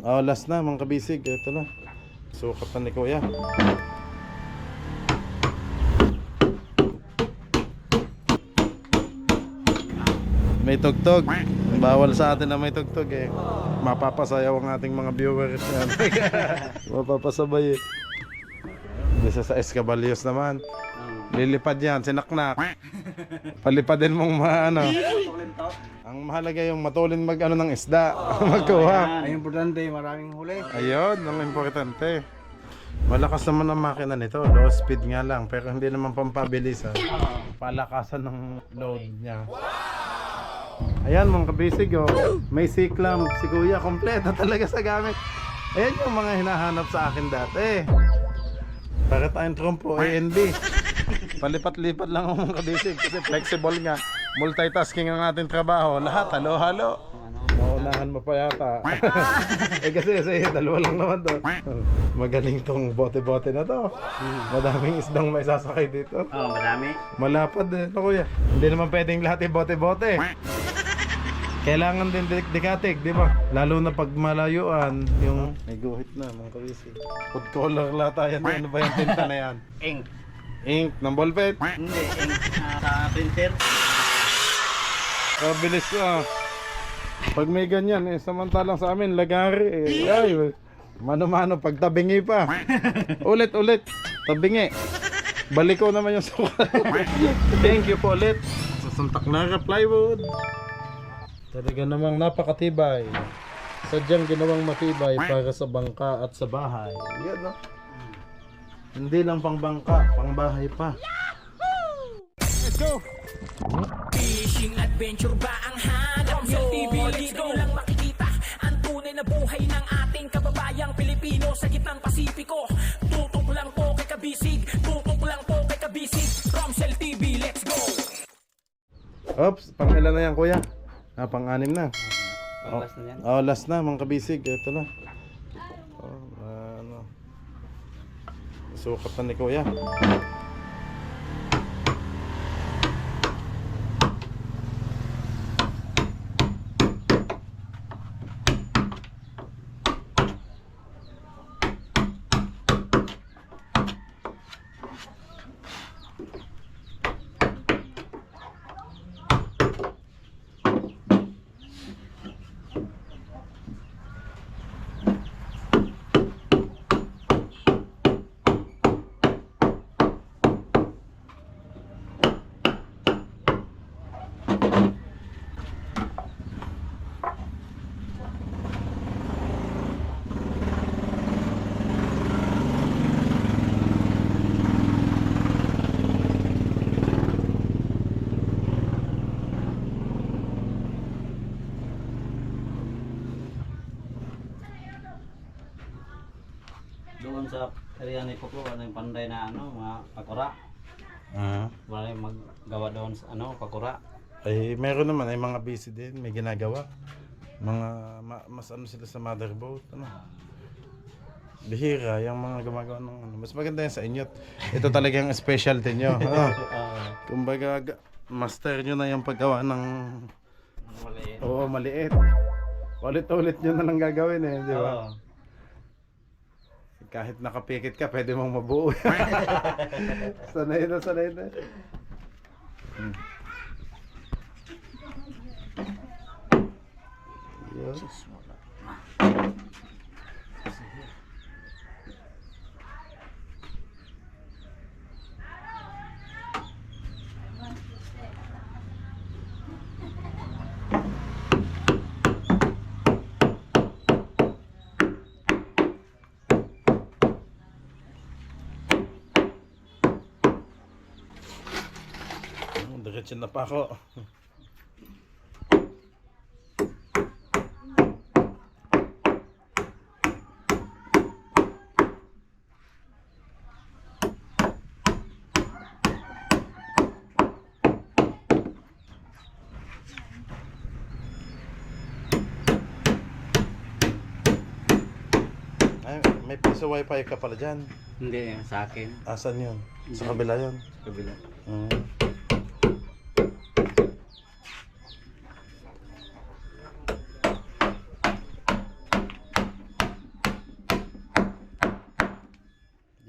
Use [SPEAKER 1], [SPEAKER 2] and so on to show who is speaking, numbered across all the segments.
[SPEAKER 1] Oh, last na mga kabisig. Ito na. Sukat na ni Kuya. May tugtog. Bawal sa atin na may tugtog eh. Mapapasayaw ang ating mga viewers yan. Mapapasabay eh. Dito sa Escabalios naman. Lilipad yan, sinaknak. Palipadin mong ano. Ang mahalaga yung matulin mag ano ng isda. Magkuha.
[SPEAKER 2] Ay, importante, maraming huli.
[SPEAKER 1] Ayun, ang importante. Malakas naman ang makina nito. Low speed nga lang. Pero hindi naman pampabilis. Palakasan ng load niya. Ayan mga kabisig oh. May siklam. Si Kuya kompleto talaga sa gamit. Ayan yung mga hinahanap sa akin dati. Para tayong trompo ANB. Palipat-lipat lang ako mga kabisig. Kasi flexible nga. Multitasking ang ating trabaho. Lahat halo-halo. Naunahan mo pa yata. kasi dalawa lang naman to. Magaling tong bote-bote na to. Madaming isdang may sasakay dito.
[SPEAKER 2] Oo, madami.
[SPEAKER 1] Malapad eh. Ano Kuya? Hindi naman pwedeng lahat bote-bote. Kailangan din dikatig, di ba? Lalo na pag malayuan, yung may guhit na mga kabisi. Food color lata yan. Ano ba yung tinta na yan?
[SPEAKER 2] Ink.
[SPEAKER 1] Ink ng ballpen.
[SPEAKER 2] Hindi, ink sa printer.
[SPEAKER 1] Kabilis ah. Pag may ganyan eh, samantalang sa amin lagari eh. Ay, mano-mano pag tabingi pa. Ulit, tabingi. Balik ko naman yung sukat. Thank you po ulit. Sa Santak Nara Plywood. Talaga namang napakatibay. Sadyang ginawang matibay para sa bangka at sa bahay. Yan no? Hindi lang pang bangka, pang bahay pa. Let's go!
[SPEAKER 3] Fishing adventure ba ang hanap nyo? TV dito lang makikita ang tunay na buhay ng ating kababayang Pilipino sa gitnang Pasipiko. Tutok lang po kay Kabisig, tutok lang po kay Kabisig. Romsel TV, let's go!
[SPEAKER 1] Oops, pang ilan na yan Kuya? Pang-anim na.
[SPEAKER 2] Last na yan.
[SPEAKER 1] Oh, last na mga kabisig. Ito na. Oh, ano. Sukat na ni Kuya.
[SPEAKER 2] Doon sa area ni Poko, ano yung panday na ano, mga pakura. Wala yung maggawa doon sa ano, pakura.
[SPEAKER 1] Ay, meron naman ay mga busy din, may ginagawa. Mga mas ano sila sa motherboard, ano. Bihira yung mga gumagawa ng ano. Mas maganda yan sa inyo. Ito talagang specialty nyo. Kumbaga, master nyo na yung paggawa ng
[SPEAKER 2] Maliit.
[SPEAKER 1] oo, maliit. Ulit-ulit nyo na lang gagawin eh, di ba?
[SPEAKER 2] Oo.
[SPEAKER 1] Kahit nakapikit ka, pwede mong mabuo. Sanay na. Yun. Diretso na pa ako. Ay, may piso wifi ka pala dyan.
[SPEAKER 2] Hindi, sa akin.
[SPEAKER 1] Asan yun? Sa kabila yun.
[SPEAKER 2] Kabila.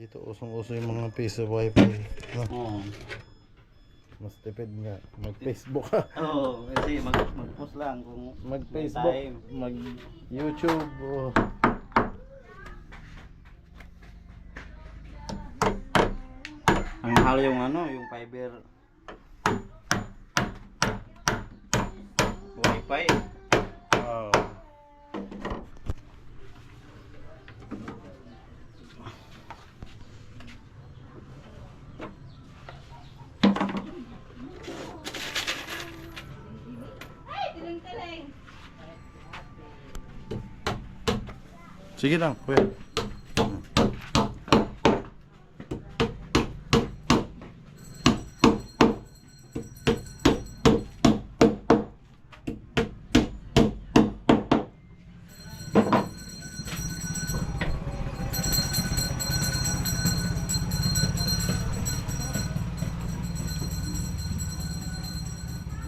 [SPEAKER 1] Dito usong-uso yung mga piso wifi. No?
[SPEAKER 2] Oo.
[SPEAKER 1] Mas tipid nga. Mag-Facebook ka.
[SPEAKER 2] Oo, kasi mag-post lang kung
[SPEAKER 1] Mag-Facebook,
[SPEAKER 2] may time.
[SPEAKER 1] mag-YouTube. Oh.
[SPEAKER 2] Ang mahal yung ano, yung fiber wifi.
[SPEAKER 1] Oh. Sige lang, kuya.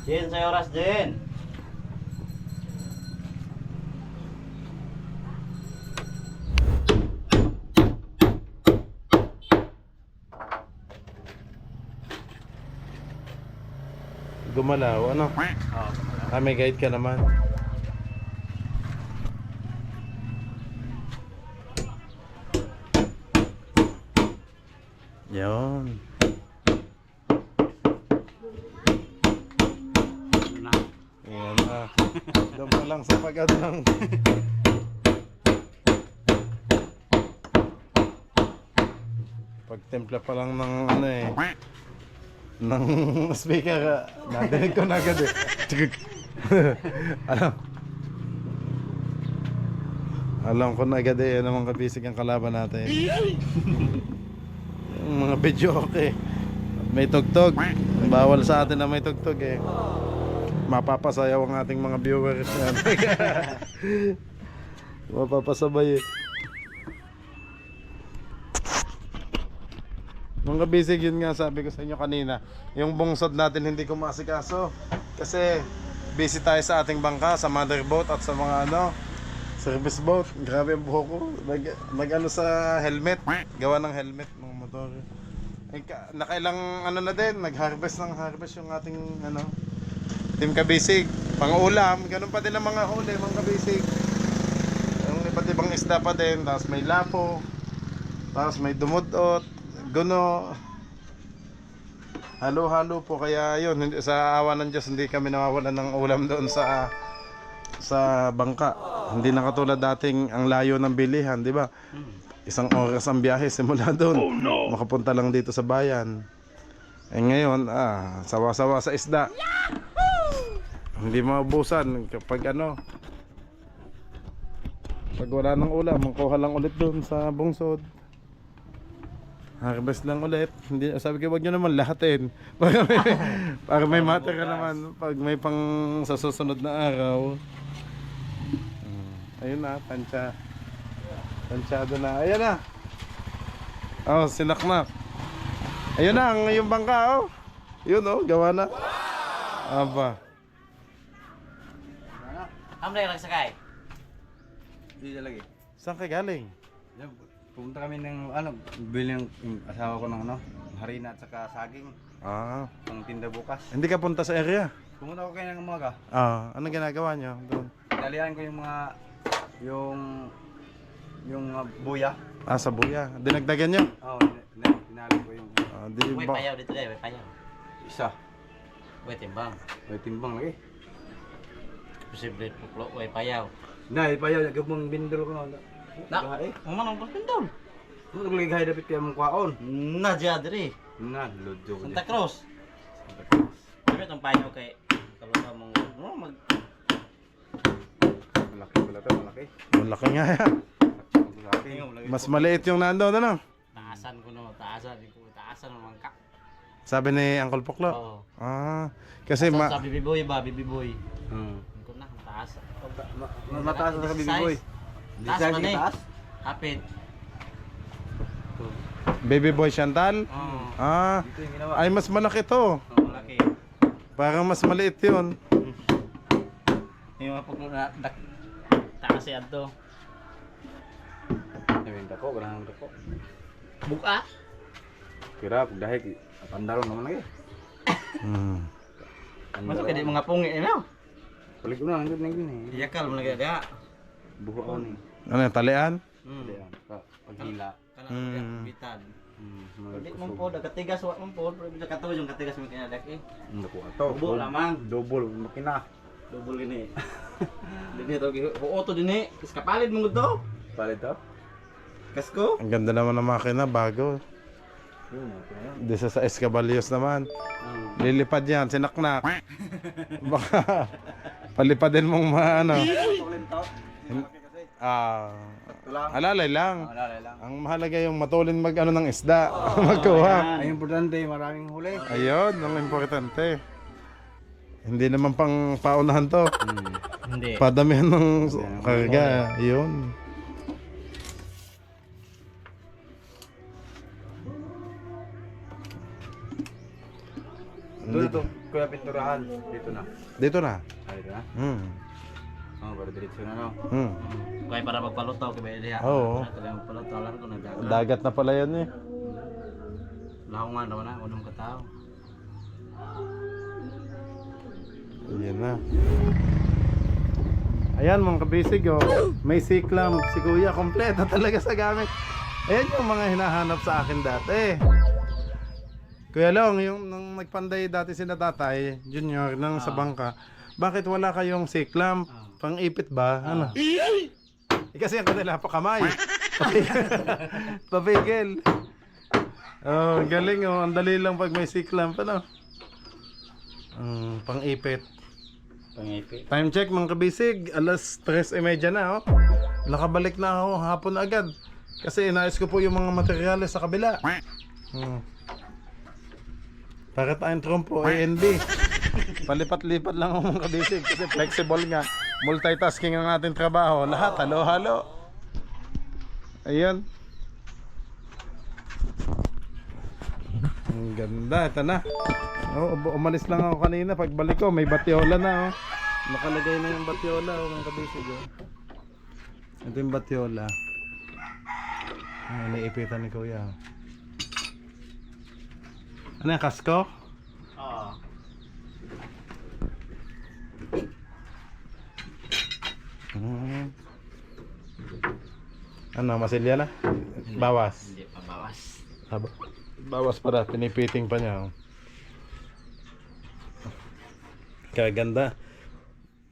[SPEAKER 2] Jen, sa oras din.
[SPEAKER 1] Gumalaw, ano?
[SPEAKER 2] Oo.
[SPEAKER 1] May guide ka naman. Yun.
[SPEAKER 2] Na.
[SPEAKER 1] Ayan na. Doon pa lang sa pagad lang. Pagtimpla pa lang ng ano eh. Ng speaker. Nadinig ko na agad eh. Alam. Alam ko na agad eh. Ano mga kabisig ang kalaban natin. Yung mga video okay. May tugtog. Bawal sa atin na may tugtog eh. Mapapasayaw ang ating mga viewers yan. Mapapasabay eh. Mga bisig, yun nga sabi ko sa inyo kanina. Yung bungsod natin hindi ko masikaso. Kasi busy tayo sa ating bangka, sa mother boat at sa mga ano, service boat. Grabe ang buhok ko. Nag ano sa helmet. Gawa ng helmet ng motor. Nakailang ano na din, nag-harvest ng harvest yung ating ano, Team Kabisig. Pang-ulam, ganun pa din ang mga huli, mga kabisig. Yung iba't ibang isda pa din, tapos may lapo, tapos may dumudot, guno. Halo-halo po, kaya yun, sa awa ng Diyos hindi kami nawawalan ng ulam doon sa bangka. Hindi na katulad dating ang layo ng bilihan, di ba? Isang oras ang biyahe simula doon. Makapunta lang dito sa bayan. Eh ngayon, sawa-sawa sa isda. Hindi maubusan kapag ano. Pag wala ng ulam, magkuha lang ulit doon sa bungsod. Harvest lang ulit. Hindi, sabi ko, wag nyo naman lahatin. Para may matter ka naman. Pag may pang sa susunod na araw. Ayun na, tansya. Tansyado na. Ayan na. Oh, sinaknak. Ayun na, yung bangka, oh. Yun, oh, gawa na. Aba.
[SPEAKER 2] Ano na yung nagsakay?
[SPEAKER 4] Hindi talaga eh.
[SPEAKER 1] Saan ka galing?
[SPEAKER 4] Pumunta kami ng ano, bili ng yung asawa ko ng ano, harina at saka saging. Pang tinda bukas.
[SPEAKER 1] Hindi ka punta sa area?
[SPEAKER 4] Pumunta ko kayo ng umaga.
[SPEAKER 1] Anong ginagawa nyo doon?
[SPEAKER 4] Dalihan ko yung mga yung buya.
[SPEAKER 1] Sa buya. Dinagdagan nyo?
[SPEAKER 4] Oo, dinali ko yung
[SPEAKER 1] Di
[SPEAKER 2] Uy,
[SPEAKER 1] ba?
[SPEAKER 2] payaw dito dahil, may payaw.
[SPEAKER 4] isa.
[SPEAKER 2] Uy, timbang.
[SPEAKER 4] May timbang lagi.
[SPEAKER 2] Posible puklo, uy, payaw.
[SPEAKER 4] Na, ipayaw, nagabong bindol ko na.
[SPEAKER 2] Na, umanong ko pindol.
[SPEAKER 4] Ano lagi gahay dapat kaya mong kwaon?
[SPEAKER 2] Na, dyan diri.
[SPEAKER 4] Na, lodyo ko
[SPEAKER 2] Santa
[SPEAKER 4] dyan.
[SPEAKER 2] Cruz. Sabi itong payaw kay kalusa mong mag...
[SPEAKER 4] Malaki pala ito, malaki.
[SPEAKER 1] Malaki nga yan.
[SPEAKER 4] Malaki.
[SPEAKER 1] Mas maliit yung nandoon, ano?
[SPEAKER 2] Taasan ko no, taasan naman ka.
[SPEAKER 1] Sabi ni Uncle Puklo.
[SPEAKER 2] Oo.
[SPEAKER 1] Kasi
[SPEAKER 2] Sa Bibi Boy ba, Bibi Boy.
[SPEAKER 4] Hmm.
[SPEAKER 2] Ko na, taas.
[SPEAKER 4] Mataas na sa bibiboy.
[SPEAKER 2] Taas
[SPEAKER 4] Size
[SPEAKER 2] man eh.
[SPEAKER 4] taas?
[SPEAKER 2] Hapit.
[SPEAKER 1] Baby Boy Chantal?
[SPEAKER 2] Oo.
[SPEAKER 4] Dito yung ginawa.
[SPEAKER 1] Ay mas malaki to.
[SPEAKER 2] Malaki.
[SPEAKER 1] Parang mas maliit yun.
[SPEAKER 2] Yung mga puklo na taas yan to.
[SPEAKER 4] Yung dako, ganang dako.
[SPEAKER 2] Buka.
[SPEAKER 4] Kira pag dahil pandaro naman lagi.
[SPEAKER 1] Hmm.
[SPEAKER 2] Masuk ka di mga pungi ano?
[SPEAKER 4] Balik ko na lang gini.
[SPEAKER 2] Iyakal mo lagi dia.
[SPEAKER 4] Buho ako ni.
[SPEAKER 1] Ano yung talian?
[SPEAKER 4] Ayan, paghila.
[SPEAKER 2] Kana dia bitan. Hindi mo po katigas wa mo po, pero bisa katuwa yung katigas mo kaya dak eh.
[SPEAKER 4] Hindi ko ato.
[SPEAKER 2] Tubo lamang.
[SPEAKER 4] Double makina.
[SPEAKER 2] Double gini. Dini to auto dini. Is kapalit mo to.
[SPEAKER 4] Palit to.
[SPEAKER 2] Kasko?
[SPEAKER 1] Ang ganda naman ng makina, bago.
[SPEAKER 4] Yun, okay.
[SPEAKER 1] Desa sa Escaballos naman. Lilipad yan, sinaknak. Baka palipadin mong ano. Alalay lang.
[SPEAKER 4] Alala lang.
[SPEAKER 1] Ang mahalaga yung matulin mag ano ng isda. Magkuha.
[SPEAKER 4] Ang importante, maraming huli.
[SPEAKER 1] Ayun, ang importante. Hindi naman pang paunahan to.
[SPEAKER 2] Hindi.
[SPEAKER 1] Padamihan ng karga. Ayun.
[SPEAKER 4] Dito, kuya pinturahan. Dito na.
[SPEAKER 1] Dito na.
[SPEAKER 4] Dito na.
[SPEAKER 1] Hmm.
[SPEAKER 4] Oh, para diretso na no.
[SPEAKER 1] Hmm.
[SPEAKER 2] Kaya para magpaluto kay ba diha.
[SPEAKER 1] Oo.
[SPEAKER 2] Kaya magpaluto alam ko nagdagat.
[SPEAKER 1] Dagat na pala yan eh.
[SPEAKER 2] Lahongan daw na unang katao.
[SPEAKER 1] Ayan na. Ayan mga kabisig oh. May siklam si kuya. Kompleto talaga sa gamit. Ayan yung mga hinahanap sa akin dati. Kuya Long, yung nung nagpanday dati sina tatay, junior, nang sa bangka. Bakit wala kayong siklam? Pang-ipit ba? Ano? Kasi ang kanila pa kamay. Papigil. Oh, galing oh. Ang dali lang pag may siklam pa no. Pang-ipit.
[SPEAKER 2] Pangipi.
[SPEAKER 1] Time check mga kabisig, alas 3:30 na oh. Nakabalik na ako hapon agad. Kasi inayos ko po yung mga materyales sa kabila. Para tayong trompo, A&B. Palipat-lipat lang ako mga kabisig kasi flexible nga. Multitasking ang ating trabaho. Lahat, halo-halo. Ayun. Ang ganda, ito na. Oh, umalis lang ako kanina. Pagbalik ko, may batiola na oh. Nakalagay na yung batiola oh, mga kabisig oh. Ito yung batiola. Iniipitan ni kuya. Ano yung kasko?
[SPEAKER 2] Oo.
[SPEAKER 1] Ano, masilya na? Bawas.
[SPEAKER 2] Hindi pa bawas.
[SPEAKER 1] Bawas para, pinipiting pa niya oh. Kaya ganda.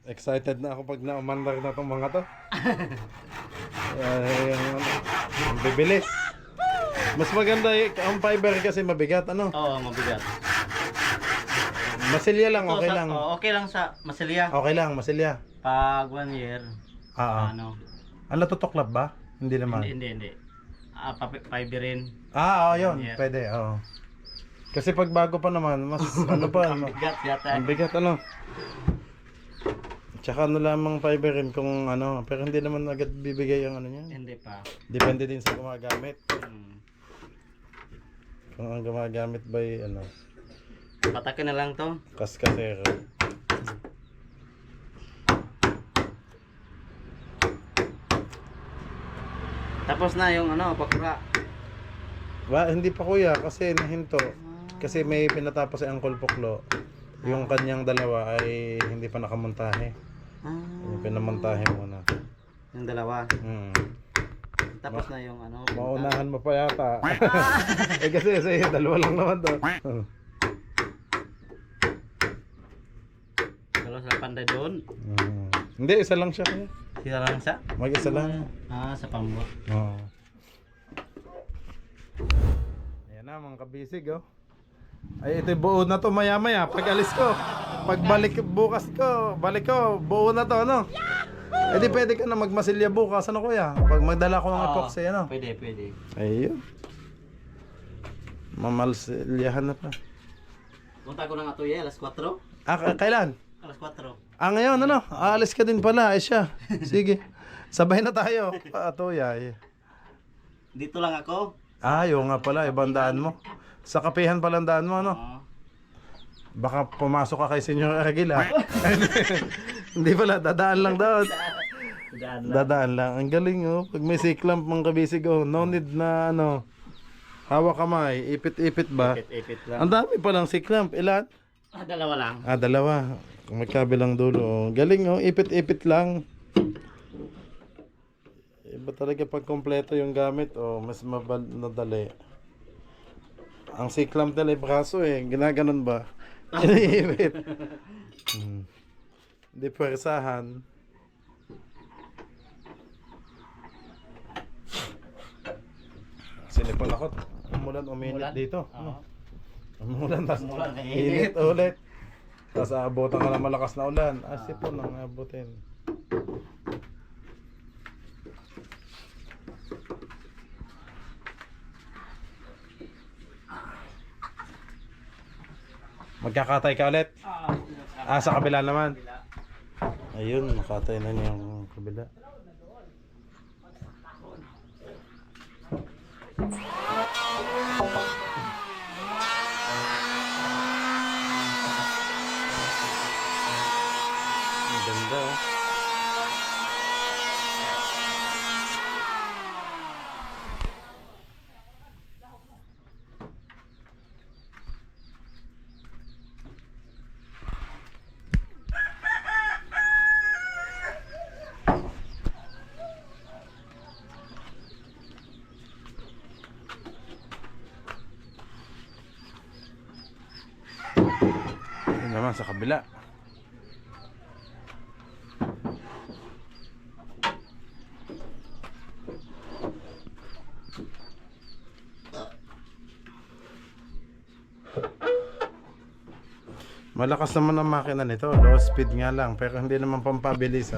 [SPEAKER 1] Excited na ako pag naumandar na itong mga to. Ang bibilis. Mas maganda ang fiber kasi mabigat ano.
[SPEAKER 2] Oo, mabigat.
[SPEAKER 1] Masilya lang, okay lang.
[SPEAKER 2] Okay lang sa masilya.
[SPEAKER 1] Okay lang, masilya.
[SPEAKER 2] Pag 1 year, ano?
[SPEAKER 1] Ano tutuklap ba? Hindi naman.
[SPEAKER 2] Hindi. Fiber rin.
[SPEAKER 1] Yun.
[SPEAKER 2] Yeah.
[SPEAKER 1] Pwede, oo. Kasi pag bago pa naman, mas ano pa,
[SPEAKER 2] Ang bigat yata.
[SPEAKER 1] ang bigat ano. Tsaka ano lamang fiber rin kung ano, pero hindi naman agad bibigay ang ano niya.
[SPEAKER 2] Hindi pa.
[SPEAKER 1] Depende din sa gumagamit.
[SPEAKER 2] Hmm.
[SPEAKER 1] Kung ang gumagamit by ano,
[SPEAKER 2] Patakin na lang to.
[SPEAKER 1] kaskasero.
[SPEAKER 2] Tapos na yung ano, pakura.
[SPEAKER 1] Hindi pa kuya kasi nahinto. Kasi may pinatapos si Uncle Puklo. Yung kanyang dalawa ay hindi pa nakamontahe. Yung pinamontahe muna.
[SPEAKER 2] Yung dalawa. Tapos na yung ano.
[SPEAKER 1] Maunahan mo pa yata. Kasi sa'yo, dalawa lang naman to.
[SPEAKER 2] Dalawa sa panday doon.
[SPEAKER 1] Hindi, isa lang siya kuya.
[SPEAKER 2] Sila lang sa?
[SPEAKER 1] Mag-isa lang.
[SPEAKER 2] Sa pambo.
[SPEAKER 1] Oo. Ayan na mga kabisig oh. Ay ito buo na to maya maya pag alis ko. Pagbalik bukas ko, balik ko, buo na to ano. Eh di pwede ka na magmasilya bukas ano kuya. Pag magdala ko ng epoxy ano.
[SPEAKER 2] Pwede.
[SPEAKER 1] Ayun. Mamalsilyahan na pa.
[SPEAKER 2] Punta ko ng atuye, alas 4.
[SPEAKER 1] Kailan?
[SPEAKER 2] Alas 4.
[SPEAKER 1] Ngayon ano, aalis ka din pala, siya. Sige. Sabay na tayo. Atoya.
[SPEAKER 2] Dito lang ako.
[SPEAKER 1] Yung nga pala, ibang daan mo. Sa kapihan pala ang daan mo, ano?
[SPEAKER 2] Oo.
[SPEAKER 1] Baka pumasok ka kay Senyor Argila. Hindi pala, dadaan lang daw.
[SPEAKER 2] Daan lang.
[SPEAKER 1] Dadaan lang. Ang galing, oh. Pag may siklam, mga kabisig, oh. No need na, ano. Hawak kamay, ipit-ipit ba?
[SPEAKER 2] Ipit-ipit lang.
[SPEAKER 1] Ang dami pa lang si clamp. Ilan?
[SPEAKER 2] Dalawa lang.
[SPEAKER 1] Dalawa. Magkabilang dulo. Galing oh, ipit-ipit lang. Iba talaga pag kompleto yung gamit, mas madali. Ang si clamp nila braso ginaganon ba? Iniipit. Hindi pwersahan. Sinipon ako. Umulan, uminit dito.
[SPEAKER 2] Oo.
[SPEAKER 1] Umulan, tas
[SPEAKER 2] Umulan,
[SPEAKER 1] init ulit. Tapos aabotan ka ng malakas na ulan. Sipon ang abutin. Magkakatay ka ulit? Sa kabila naman. Ayun, nakatay na niya yung kabila. Ang ganda oh. Yun naman sa kabila. Malakas naman ang makina nito, low speed nga lang, pero hindi naman pampabilis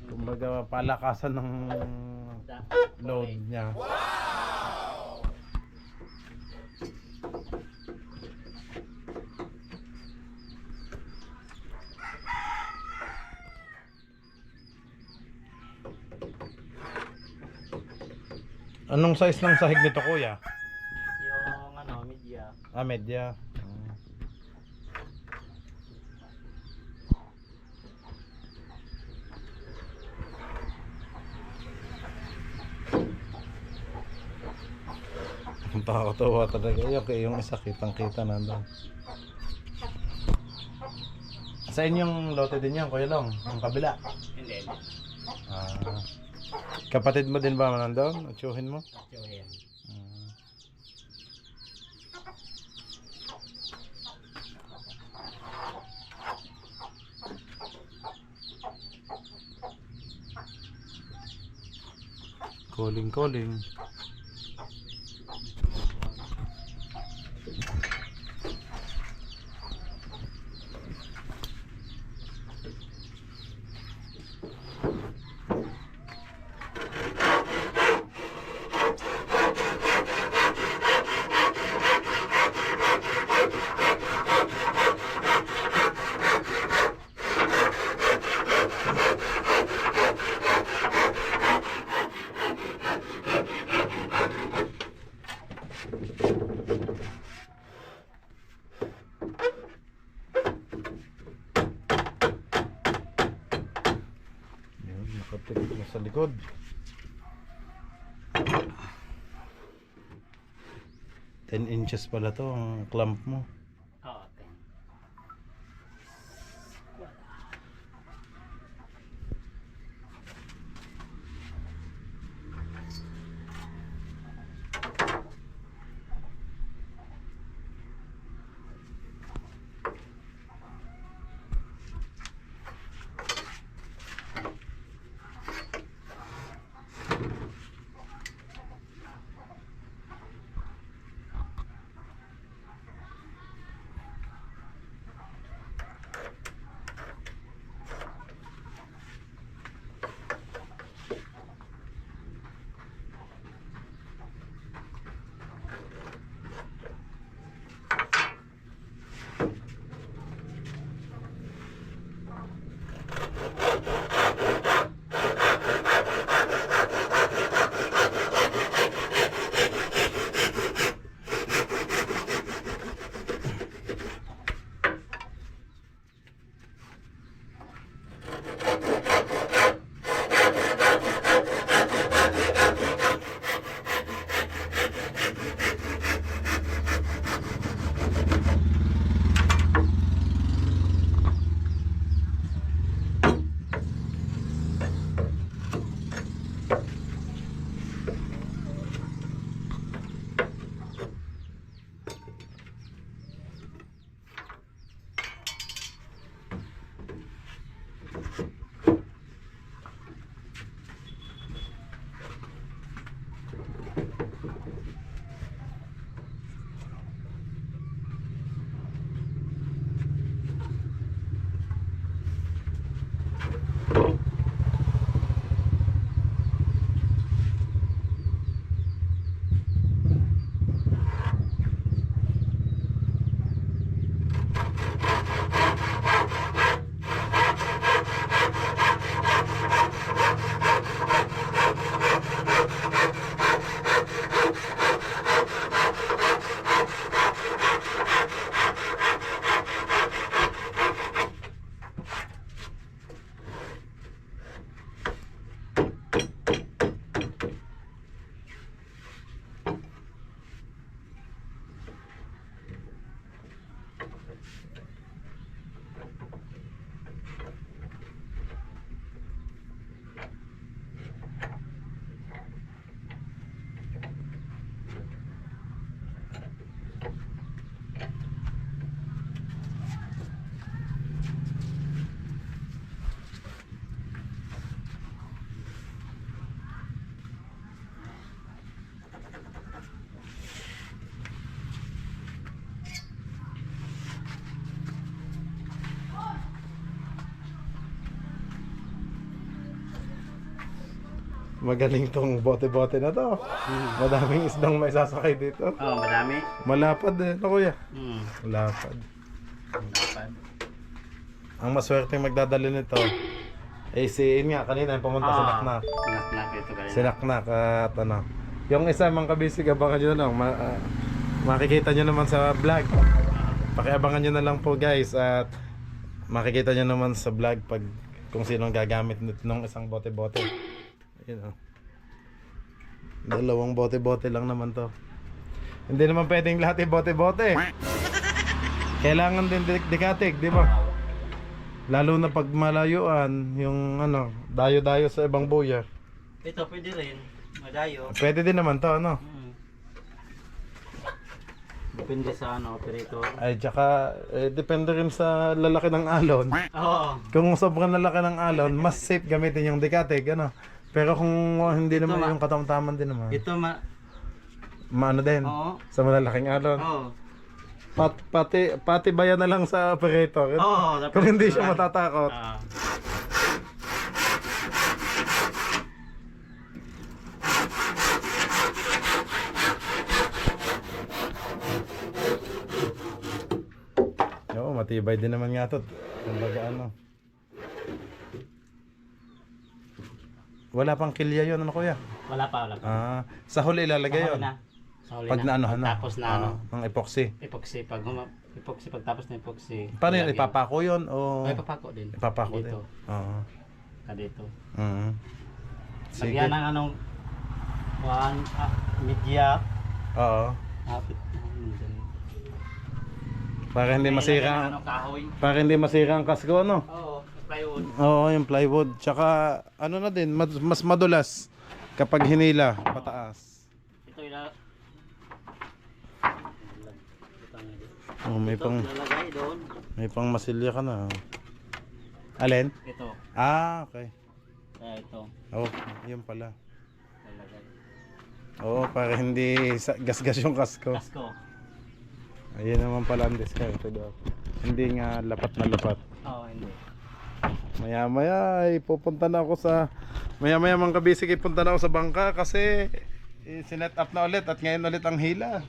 [SPEAKER 1] Kumbaga palakasan ng load niya. Anong size ng sahig nito, kuya?
[SPEAKER 2] Yung media.
[SPEAKER 1] Media. Ang takatawa talaga. Yung isa kitang-kita nandun. Sa inyong lote din yan, Kuya Long? Ang kabila?
[SPEAKER 2] Hindi.
[SPEAKER 1] Kapatid mo din ba nandun? Atsuhin mo?
[SPEAKER 2] Atsuhin.
[SPEAKER 1] Calling. Nakatik na sa likod. Ten inches pala to ang clamp mo.
[SPEAKER 2] Okay.
[SPEAKER 1] Magaling tong bote-bote na to. Madaming isdang may sasakay dito.
[SPEAKER 2] Oo, madami.
[SPEAKER 1] Malapad eh. Ano kuya?
[SPEAKER 2] Dapat.
[SPEAKER 1] Malapad. Ang maswerte magdadala nito eh si Ian nga kanina yung pumunta sa Naknak.
[SPEAKER 2] Naknak ito kanina.
[SPEAKER 1] Si Naknak at ano. Yung isa mga kabisig, abangan nyo na lang. Makikita nyo naman sa vlog. Pakiabangan nyo na lang po guys. At makikita nyo naman sa vlog pag kung sino ang gagamit nung isang bote-bote. Ayun oh. Dalawang bote-bote lang naman to. Hindi naman pwedeng lahat bote-bote. Kailangan din dikatik, di ba? Lalo na pag malayuan, yung ano, dayo-dayo sa ibang buya.
[SPEAKER 2] Ito pwede rin. Madayo.
[SPEAKER 1] Pwede din naman to, ano?
[SPEAKER 2] Depende sa ano, operator.
[SPEAKER 1] Ay, tsaka, depende rin sa lalaki ng alon.
[SPEAKER 2] Oo.
[SPEAKER 1] Kung sobrang lalaki ng alon, mas safe gamitin yung dikatik, ano? Pero kung hindi naman yung katamtaman din naman.
[SPEAKER 2] Ito
[SPEAKER 1] Maano din?
[SPEAKER 2] Oo.
[SPEAKER 1] Sa malalaking alon.
[SPEAKER 2] Oo.
[SPEAKER 1] Pati bayan na lang sa operator.
[SPEAKER 2] Oo.
[SPEAKER 1] Kung hindi siya matatakot. Oo, matibay din naman nga to. Kumbaga ano. Wala pang kilya yun, ano kuya?
[SPEAKER 2] Wala pa.
[SPEAKER 1] Sa huli ilalagay yun.
[SPEAKER 2] Sa huli
[SPEAKER 1] Pag
[SPEAKER 2] na.
[SPEAKER 1] naanohan na.
[SPEAKER 2] Tapos na ano.
[SPEAKER 1] Ang epoxy.
[SPEAKER 2] Epoxy. Pagtapos na epoxy.
[SPEAKER 1] Paano yun?
[SPEAKER 2] ilagyan.
[SPEAKER 1] Ipapako yun? O...
[SPEAKER 2] Ay, papako din.
[SPEAKER 1] Ipapako din?
[SPEAKER 2] Dito.
[SPEAKER 1] Oo.
[SPEAKER 2] Dito.
[SPEAKER 1] Sige.
[SPEAKER 2] Lagyan ng anong media.
[SPEAKER 1] Oo. Para hindi masira.
[SPEAKER 2] Ano, kahoy.
[SPEAKER 1] Para hindi masira ang kasko, no?
[SPEAKER 2] Oo, plywood.
[SPEAKER 1] Oo, yung plywood. Tsaka, ano na din, mas madulas kapag hinila, pataas.
[SPEAKER 2] Ito ila.
[SPEAKER 1] Oh, may pang
[SPEAKER 2] lalagay doon.
[SPEAKER 1] may pang masilya ka na. Alin?
[SPEAKER 2] Ito.
[SPEAKER 1] Okay.
[SPEAKER 2] Kaya ito.
[SPEAKER 1] Oh, yun pala.
[SPEAKER 2] Lalagay.
[SPEAKER 1] Oo, para hindi gasgas yung kasko.
[SPEAKER 2] Kasko.
[SPEAKER 1] Ayun naman pala ang diskarte daw. Hindi nga lapat na lapat.
[SPEAKER 2] Oo, hindi.
[SPEAKER 1] Maya maya ay pupunta na ako sa maya maya mga kabisig ipunta na ako sa bangka kasi sinet up na ulit at ngayon ulit ang hila.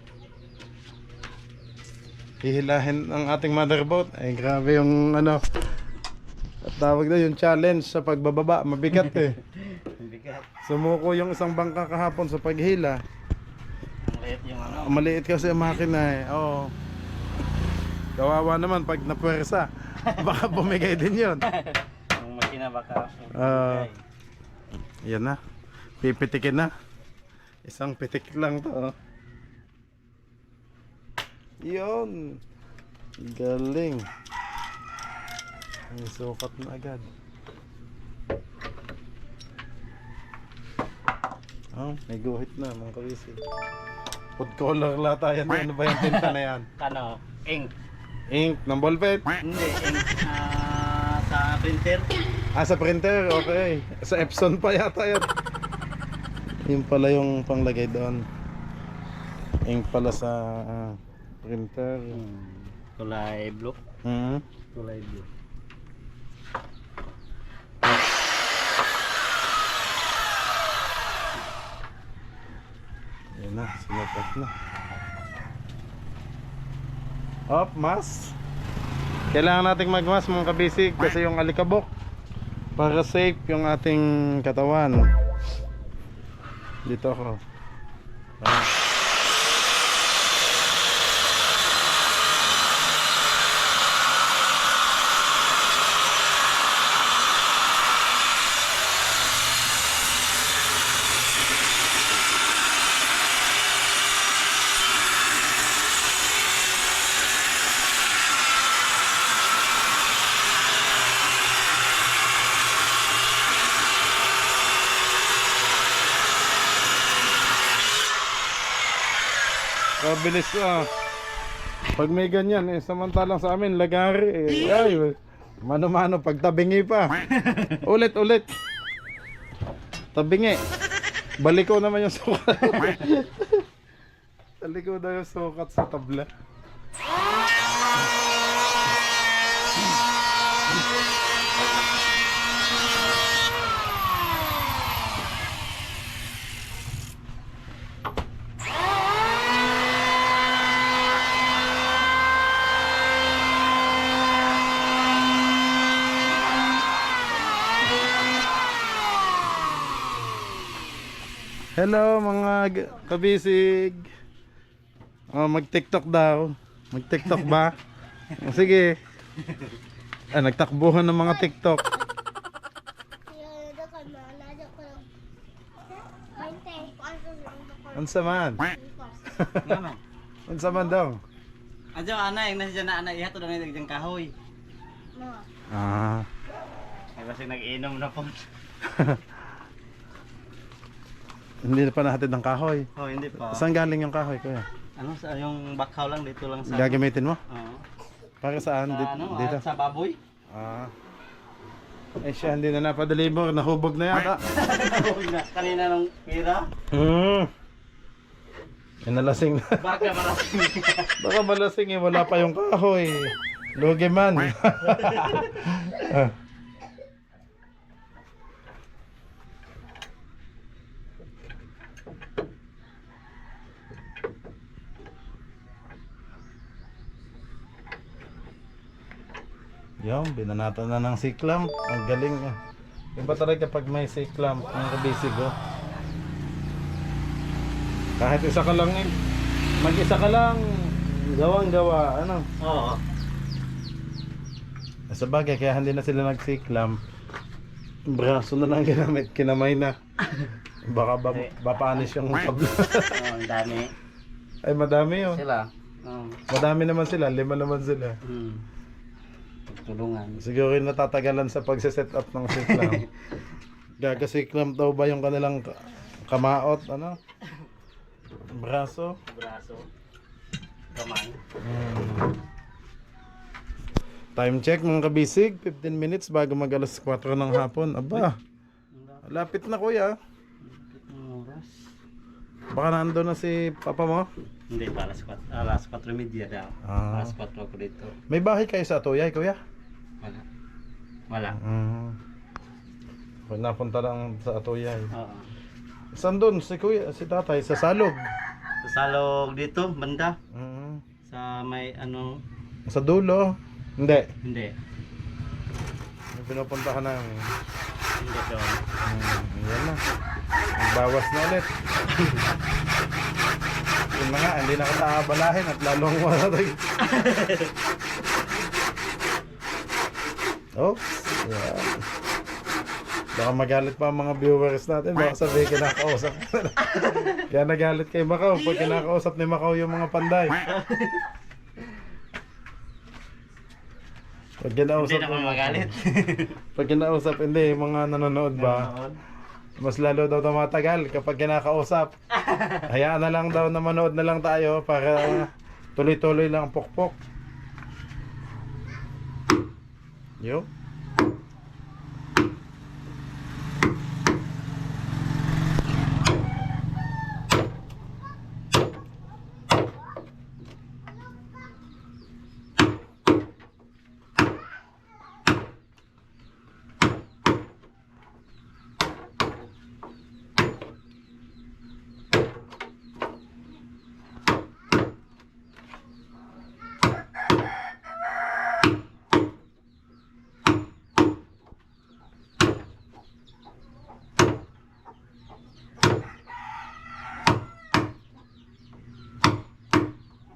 [SPEAKER 1] Hihilahin ang ating motherboat. Ay grabe yung ano at tawag na yung challenge sa pagbababa. Mabigat eh.
[SPEAKER 2] Bigat.
[SPEAKER 1] Sumuko yung isang bangka kahapon sa paghila.
[SPEAKER 2] Maliit yung ano.
[SPEAKER 1] Maliit kasi ang makina eh. Oo. Kawawa naman pag napwersa. Baka bumigay din yun.
[SPEAKER 2] Yung makina baka.
[SPEAKER 1] Yan na. Pipitikin na. Isang pitik lang to. Yun. Galing. May sukat na agad. May guhit na mga kabisi. Food color lata yan. Ano ba yung tinta na yan?
[SPEAKER 2] Ano? Ink.
[SPEAKER 1] Ink ng ballpen?
[SPEAKER 2] Hindi, ink sa printer.
[SPEAKER 1] Sa printer, okay. Sa Epson pa yata yan. Yun pala yung panglagay doon. Ink pala sa printer.
[SPEAKER 2] Kulay blue. Kulay blue.
[SPEAKER 1] Yan na, sinapot na. Up, mas. Kailangan nating magmas mga kabisig kasi yung alikabok para safe yung ating katawan. Dito ako. Kabilis pag may ganyan samantalang sa amin lagari ay mano-mano pag tabingi pa. Ulit tabingi, baliko naman yung sukat. Baliko daw yung sukat sa tabla. Hello mga kabisig. Oh, mag-TikTok daw. Mag-TikTok ba? Oh, sige. Nagtakbuhan ng mga TikTok. Unsa man?
[SPEAKER 2] Naman.
[SPEAKER 1] Unsa man daw?
[SPEAKER 2] Adyo anay, nasa na anay ihato na nang kahoy.
[SPEAKER 1] Ah.
[SPEAKER 2] Ay basta nag-inom na po.
[SPEAKER 1] Hindi na pa nahatid ng kahoy.
[SPEAKER 2] Oh, hindi pa.
[SPEAKER 1] Saan galing yung kahoy, kuya?
[SPEAKER 2] Ano sa yung bakhaw lang dito lang sa.
[SPEAKER 1] Gagamitin mo?
[SPEAKER 2] Oo.
[SPEAKER 1] Para saan?
[SPEAKER 2] Sa, ano,
[SPEAKER 1] Dito?
[SPEAKER 2] sa baboy.
[SPEAKER 1] Ah. Eh siya, hindi na napadeliver. Nahubog na yata.
[SPEAKER 2] Kanina nung pira.
[SPEAKER 1] Nalasing na.
[SPEAKER 2] Baka malasing.
[SPEAKER 1] Baka malasing eh. Wala pa yung kahoy. Lugi man. Ah. Yung, binanatan na ng siklam. Ang galing ah. Iba talaga pag may siklam, ang kabisig oh. Kahit isa ka lang eh. Mag-isa ka lang, gawang gawa, ano.
[SPEAKER 2] Oo.
[SPEAKER 1] Sa bagay, kaya hindi na sila nagsiklam. Braso na lang ginamit, kinamay na. Baka bapanis yung tabla.
[SPEAKER 2] Oh, ang dami.
[SPEAKER 1] Ay, madami oh.
[SPEAKER 2] Sila. Oo.
[SPEAKER 1] Madami naman sila, 5 naman sila.
[SPEAKER 2] Tulungan.
[SPEAKER 1] Siguro yung natatagalan sa pagsiset up ng siklam. Gagasiklam daw ba yung kanilang kamaot, ano? Braso?
[SPEAKER 2] Braso. Kamay.
[SPEAKER 1] Time check mga kabisig, 15 minutes bago mag alas 4 ng hapon. Aba, lapit na kuya.
[SPEAKER 2] Oras.
[SPEAKER 1] Baka nandun na si papa mo.
[SPEAKER 2] Hindi pa alas 4:30 daw.
[SPEAKER 1] Ah.
[SPEAKER 2] Alas 4 ako dito.
[SPEAKER 1] May bahay kayo sa Tuyay kuya?
[SPEAKER 2] Wala. Wala.
[SPEAKER 1] Pag napunta lang sa Tuyay.
[SPEAKER 2] Oo.
[SPEAKER 1] Saan dun si kuya, si tatay? Sa Salog?
[SPEAKER 2] Sa salog dito, banda.
[SPEAKER 1] Mm.
[SPEAKER 2] Sa may ano,
[SPEAKER 1] Sa dulo? Hindi.
[SPEAKER 2] hindi.
[SPEAKER 1] May pinupuntahan namin.
[SPEAKER 2] Hindi doon.
[SPEAKER 1] Yan na. Magbawas na ulit. Yun na nga, hindi na kita abalahin at lalong wala tayo. Oops. Yan. Baka magalit pa ang mga viewers natin. Baka sabihin kinakausap. Kaya nagalit kay Macau pag kinakausap ni Macau yung mga panday. Pag
[SPEAKER 2] Hindi
[SPEAKER 1] kinausap
[SPEAKER 2] naman magalit.
[SPEAKER 1] Pag kinausap, hindi. Yung mga nanonood ba?
[SPEAKER 2] Nanonood.
[SPEAKER 1] Mas lalo daw tumatagal kapag kinakausap. Hayaan na lang daw na manood na lang tayo para tuloy-tuloy lang pokpok. Yo.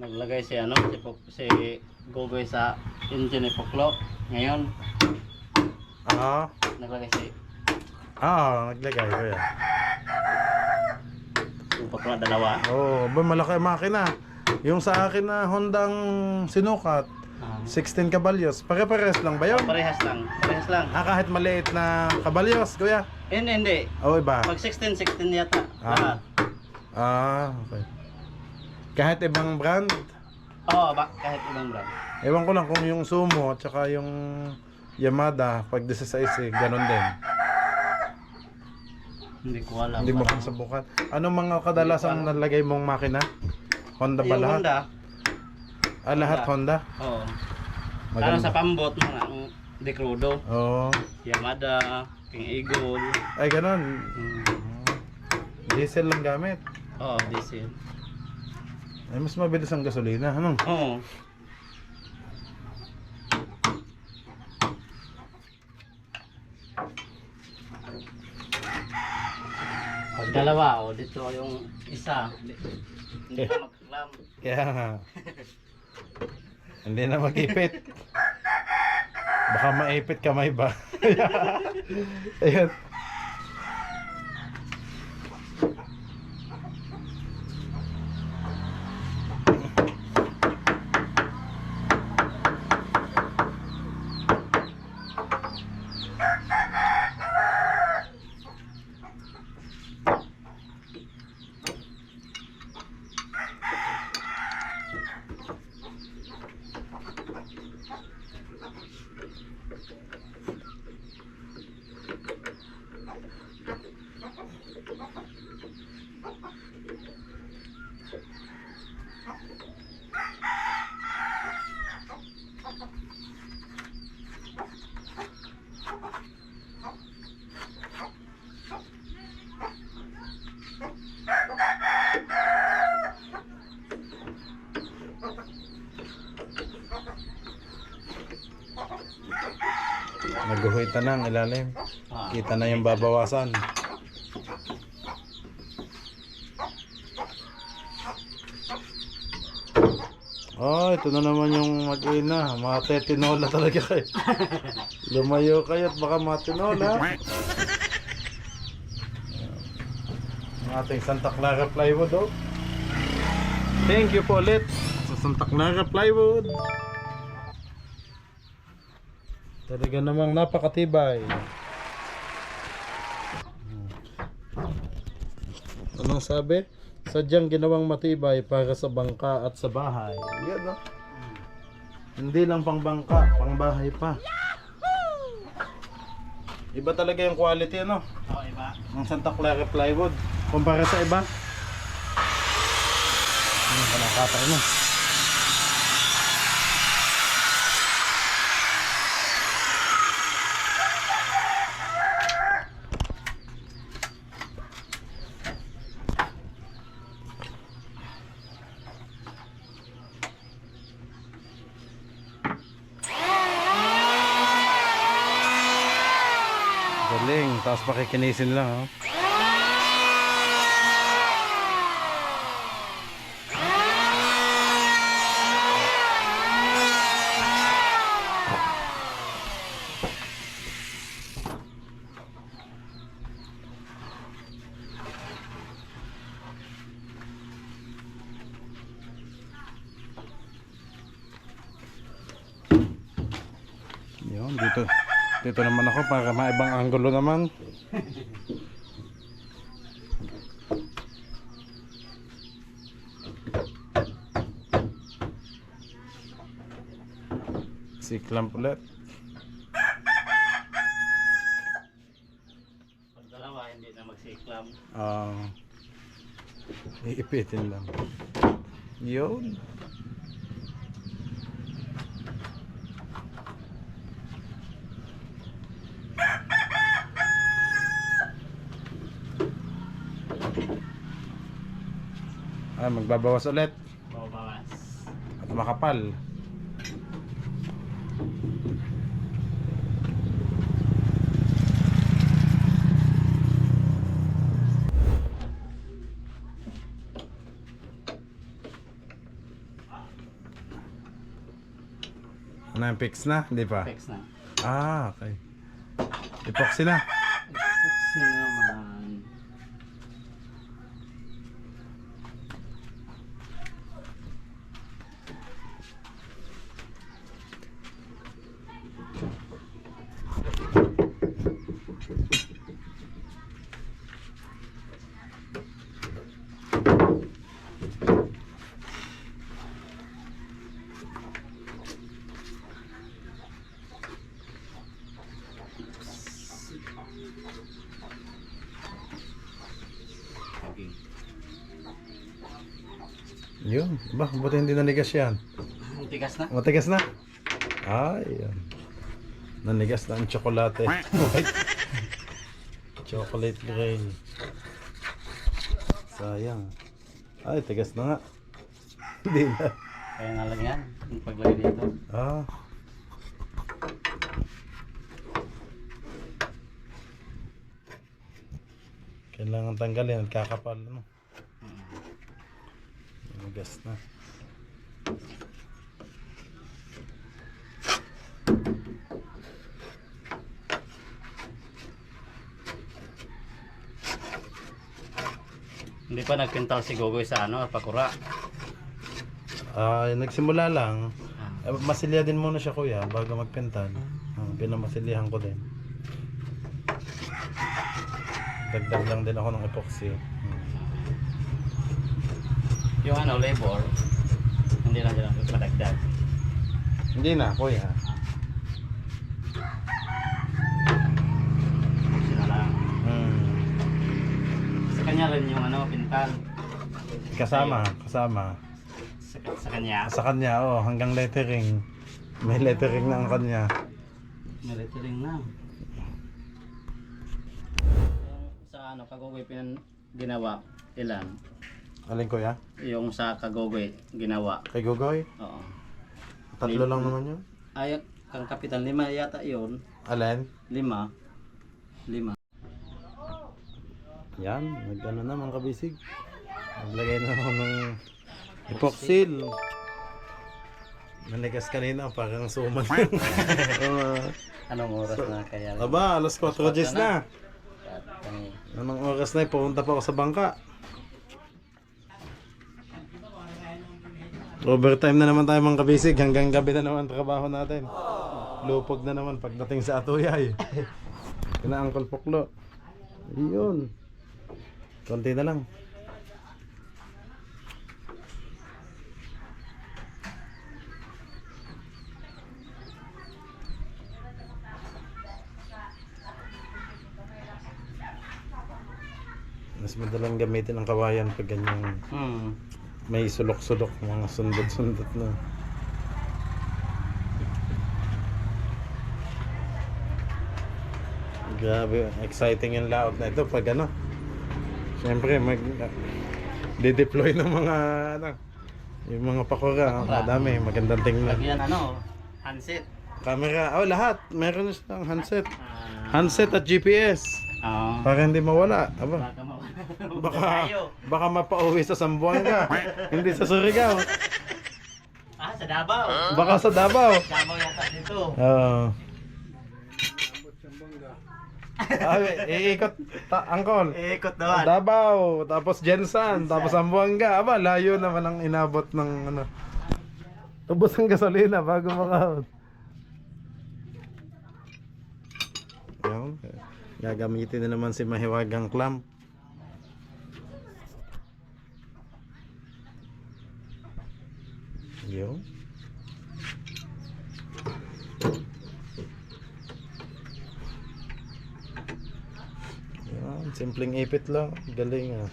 [SPEAKER 2] Naglagay si ano, si Gogoy sa engine ni Poklo. Ngayon,
[SPEAKER 1] Ah.
[SPEAKER 2] naglagay si
[SPEAKER 1] Naglagay ko yan.
[SPEAKER 2] Poklo dalawa.
[SPEAKER 1] Oh, ba malaki ang makina. Yung sa akin na Hondang sinukat, 16 kabalyos. Pare-pares lang ba yun?
[SPEAKER 2] Parehas lang. Parehas lang.
[SPEAKER 1] Kahit maliit na kabalyos, kuya.
[SPEAKER 2] Hindi.
[SPEAKER 1] Oh, iba.
[SPEAKER 2] Pag 16 yata. Lahat.
[SPEAKER 1] Okay. Kahit ibang brand.
[SPEAKER 2] Oo, kahit ibang brand.
[SPEAKER 1] Ewan ko lang kung yung Sumo at saka yung Yamada, pag 16 ganun din.
[SPEAKER 2] Hindi ko alam.
[SPEAKER 1] Hindi mo kung subukan. Anong mga kadalasan nalagay mong makina? Honda ba
[SPEAKER 2] Yung
[SPEAKER 1] lahat?
[SPEAKER 2] Honda.
[SPEAKER 1] Lahat Honda?
[SPEAKER 2] Oo.
[SPEAKER 1] Maganda.
[SPEAKER 2] Ano sa pambot mga De Crudo,
[SPEAKER 1] Oo.
[SPEAKER 2] Yamada, King Eagle.
[SPEAKER 1] Ay, ganun.
[SPEAKER 2] Mm.
[SPEAKER 1] Diesel lang gamit.
[SPEAKER 2] Oo, diesel.
[SPEAKER 1] Ay, mas mabilis ang gasolina. Ano?
[SPEAKER 2] Oo. Dalawa, o dito yung isa. Hindi pa magkaklam.
[SPEAKER 1] Kaya nga. Hindi na mag-ipit. Baka maipit kamay ba? Ayan. Naguhita na ang ilalim. Kita na yung babawasan. Oh, ito na naman yung mag-ina. Matetinola talaga kayo. Lumayo kayo at baka matinola. Ang ating Santa Clara Plywood, oh. Thank you po ulit sa Santa Clara Plywood. Talaga namang napakatibay. Anong sabi? Sadyang ginawang matibay para sa bangka at sa bahay. Yan, no? Hindi lang pang bangka, pang bahay pa. Iba talaga yung quality, ano?
[SPEAKER 2] Oo, iba.
[SPEAKER 1] Ng Santa Clara Plywood kumpara sa iba. Nakakatay na. Galing, tapos pakikinisin lang, oh. Yun, dito naman ako para maibang anggulo naman. Si clamp ulit.
[SPEAKER 2] Pag dalawa, hindi na magsiklam.
[SPEAKER 1] Iipitin lang. Yun. Magbabawas ulit
[SPEAKER 2] Bawas.
[SPEAKER 1] at makapal. Ano yung fix na? Hindi pa?
[SPEAKER 2] Fix na.
[SPEAKER 1] Okay. Epoxy na.
[SPEAKER 2] Epoxy naman.
[SPEAKER 1] Yun. Ba, buti hindi nanigas yan.
[SPEAKER 2] Tigas na.
[SPEAKER 1] Matigas na? Yan. Nanigas na ang tsokolate. White. Chocolate gray. Sayang. Tigas na nga. Hindi na.
[SPEAKER 2] Kaya nga lang yan. Yung paglagay dito.
[SPEAKER 1] Kailangan tanggalin at kakapal, ano? Magas na.
[SPEAKER 2] Hindi pa nagpintal si Gogoy sa ano, pakura.
[SPEAKER 1] Nagsimula lang. Masilya din muna siya kuya bago magpintal. Pinamasilyahan ko din. Dagdag lang din ako ng epoxy.
[SPEAKER 2] Yung ano, labor, hindi lang dyan madagdag.
[SPEAKER 1] Hindi na kuya.
[SPEAKER 2] Sila lang.
[SPEAKER 1] Hmm.
[SPEAKER 2] Sa kanya rin yung ano, pintal.
[SPEAKER 1] Kasama.
[SPEAKER 2] Sa kanya.
[SPEAKER 1] Sa kanya, hanggang lettering. May lettering na ang kanya.
[SPEAKER 2] May lettering na. Sa ano, Kagogoy ginawa, ilan?
[SPEAKER 1] Alin kuya?
[SPEAKER 2] Yung sa Kagogoy ginawa.
[SPEAKER 1] Kay Gogoy?
[SPEAKER 2] Oo.
[SPEAKER 1] 3 lang naman yun.
[SPEAKER 2] Ay, kang kapitan, 5 yata yun.
[SPEAKER 1] Alin?
[SPEAKER 2] 5.
[SPEAKER 1] Yan, nag-ano na mga kabisig. Naglagay na ako ng epoxil. Nanigas kanina, parang suman.
[SPEAKER 2] Anong oras na kaya?
[SPEAKER 1] Aba, alas 4:10 na.
[SPEAKER 2] Kani.
[SPEAKER 1] Anong oras na, pupunta pa ako sa bangka. Overtime na naman tayo mga kabisig. Hanggang gabi na naman trabaho natin. Lupog na naman pagdating sa Atuyay. Kina Uncle Puklo. Ayun. Konti na lang. Mas madalang gamitin ang kawayan pag ganyan may sulok-sulok, mga sundot-sundot na. Grabe, exciting yung layout na ito pag ano. Siyempre di-deploy ng mga yung mga pakura, madami, magandang tingnan.
[SPEAKER 2] Lagyan ano, handset.
[SPEAKER 1] Camera, lahat, meron na silang handset. Handset at GPS. Para hindi mawala. Aba. Baka mapauwi sa Zamboanga. Hindi sa Surigao.
[SPEAKER 2] Sa Davao.
[SPEAKER 1] Baka sa Davao.
[SPEAKER 2] Davao yata dito.
[SPEAKER 1] Oo. Iikot, Angkol.
[SPEAKER 2] Ikot naman.
[SPEAKER 1] Davao, tapos Jensan, tapos Zamboanga. Aba, layo naman ang inabot ng ano. Tubos ang gasolina bago makaot. Ayun. Gagamitin na naman si Mahiwagang clamp. Yun. Yan, simpleng ipit lang. Galing ah.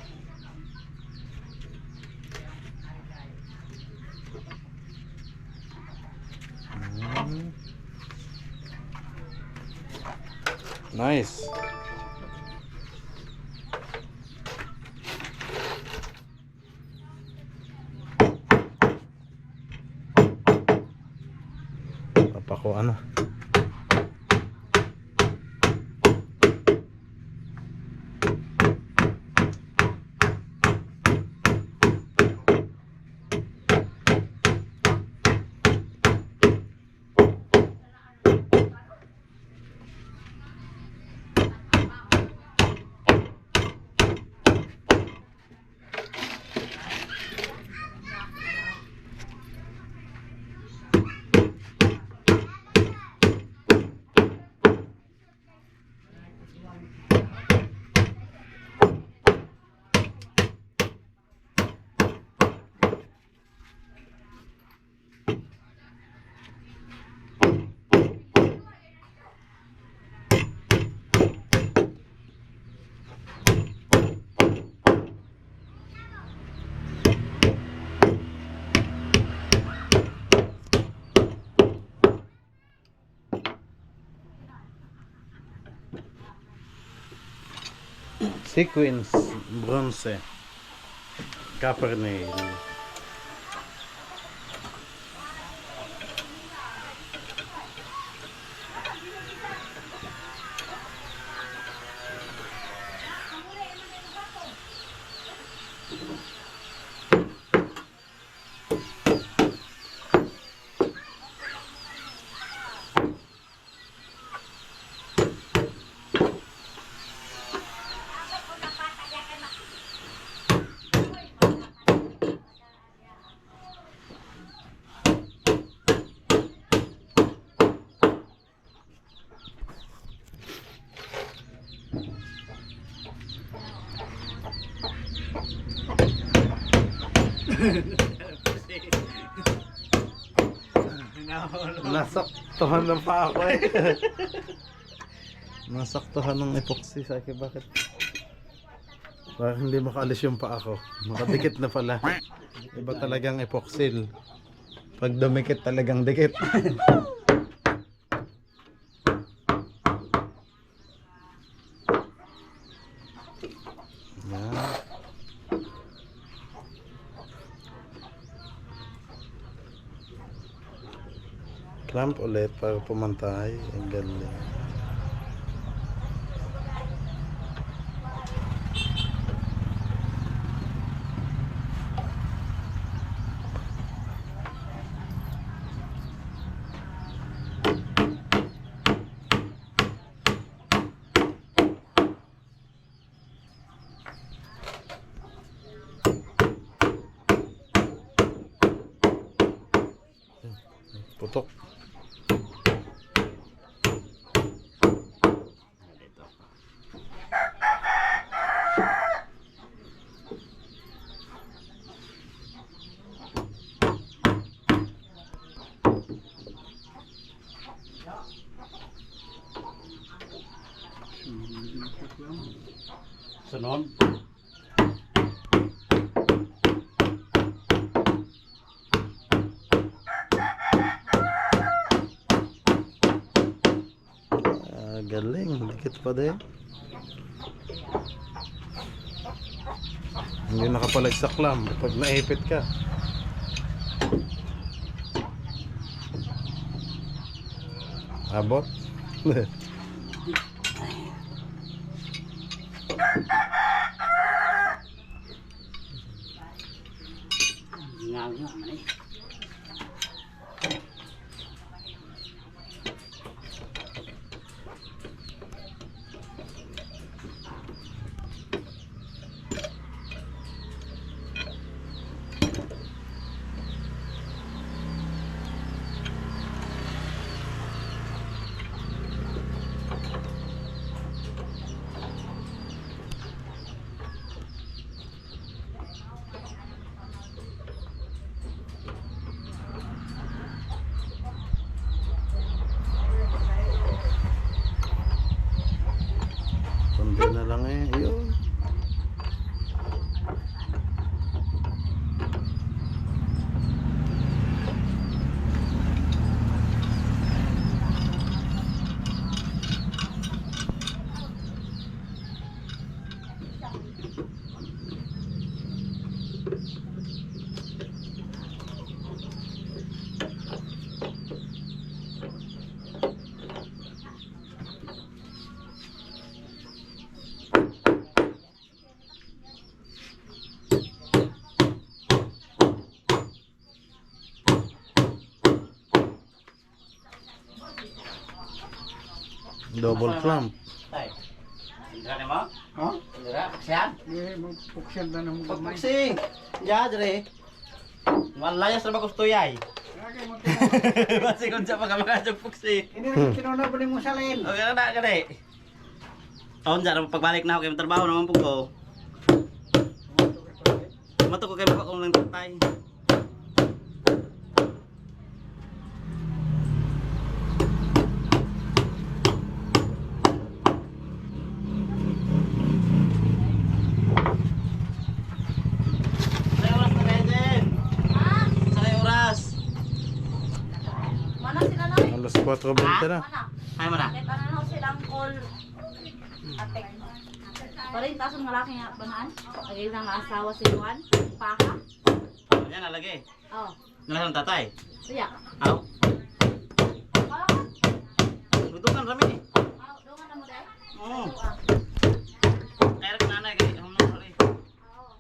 [SPEAKER 1] Nice. Papako ano. Sequins, bronze, copper nail. Nasaktuhan ng pa ako eh. Nasaktuhan ng epoxy. Sabi bakit? Parang hindi makaalis yung pa ako. Makadikit na pala. Iba talagang epoxyl. Pag dumikit talagang dikit. Yan. Clamp ulit para pumantay. Ang galing. Putok.
[SPEAKER 2] Sunod.
[SPEAKER 1] Galing, dikit pa din. Hindi nakapalag sa clamp pag naipit ka. Abot.
[SPEAKER 2] Nga man eh.
[SPEAKER 1] Kundi na lang eh. Yun. Double clamp.
[SPEAKER 2] Tay. Indra mo?
[SPEAKER 5] Ha?
[SPEAKER 2] Indra, paksyan?
[SPEAKER 5] Di magpuksyan na ng gamay.
[SPEAKER 2] Pagpaksi. Ya, dire. Malayas na ba gusto yay?
[SPEAKER 5] Lagi mo
[SPEAKER 2] Basi kung sa pagkamakasok puksi.
[SPEAKER 5] Hindi na kinuna ba ni mo salin?
[SPEAKER 2] O yan na ka di. Taon dyan, pagbalik na ako kayo trabaho naman po ko. Mato ko kayo kung lang tatay. Sa oras na kayo din. Sa oras.
[SPEAKER 6] Mana sila na?
[SPEAKER 1] Alas 4:20 na.
[SPEAKER 6] Mana?
[SPEAKER 2] Ay mo na.
[SPEAKER 6] Kahit ano na silang call. Atek. Parin taso ng lalaki nga banaan. Lagi na nga asawa si Juan. Paka.
[SPEAKER 2] Yan nalagay.
[SPEAKER 6] Oh.
[SPEAKER 2] Nalasan tatay.
[SPEAKER 6] Siya.
[SPEAKER 2] Aw.
[SPEAKER 6] Wala ka?
[SPEAKER 2] Butukan rami.
[SPEAKER 6] Dungan na mo dahil?
[SPEAKER 2] Oo.
[SPEAKER 6] Ah.
[SPEAKER 2] Kaya ka nanay kay hum na rin.
[SPEAKER 6] Oo.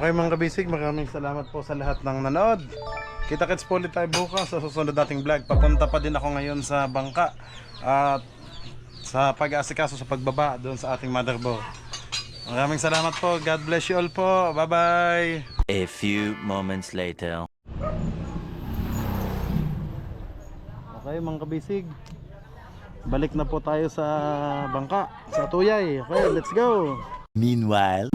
[SPEAKER 1] Okay mga kabisig, maraming salamat po sa lahat ng nanood. Kita-kits po ulit tayo bukas sa susunod nating vlog. Papunta pa din ako ngayon sa bangka at sa pag-aasikaso sa pagbaba doon sa ating motherboard. Maraming salamat po. God bless you all po. Bye-bye.
[SPEAKER 7] A few moments later.
[SPEAKER 1] Okay mga kabisig, balik na po tayo sa bangka, sa Tuyay. Okay, let's go.
[SPEAKER 7] Meanwhile.